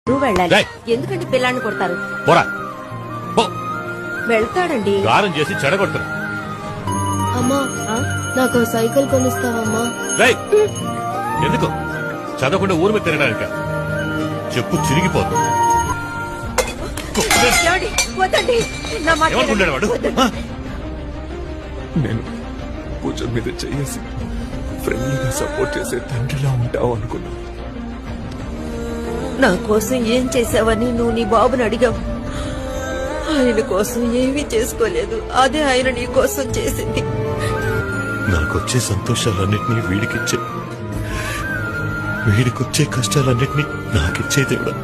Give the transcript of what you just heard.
నువ్వు వెళ్ళాలి. రేయ్. ఎందుకంటే పిల్లాన్ని కొడతారు. పోరా పో. వెళ్తాడండి. గారం చేసి చెడగొడతారు. అమ్మా ఆ? నాకు సైకిల్ కొనిస్తావమ్మా? రేయ్, ఎందుకు చదవకుండా ఊరి మీద తిరగడానిక? చెప్పు చిరిగిపోతుంది. ఏమండి? వద్దండి. నా మాట ఏమనుకుంటాడు వాడు? వద్దండి. ఆ? నేను పూజ మీద చేసి ఫ్రెండ్లీగా సపోర్ట్ చేసే తండ్రిలా ఉంటావు అనుకున్నా. నా కోసం ఏం చేసావని నువ్వు నీ బాబుని అడిగావు. ఆయన కోసం ఏమీ చేసుకోలేదు. అదే ఆయన నీ కోసం చేసింది. నాకొచ్చే సంతోషాలన్నింటినీ వీడికిచ్చే, వీడికొచ్చే కష్టాలన్నింటినీ నాకిచ్చే దేవుడా.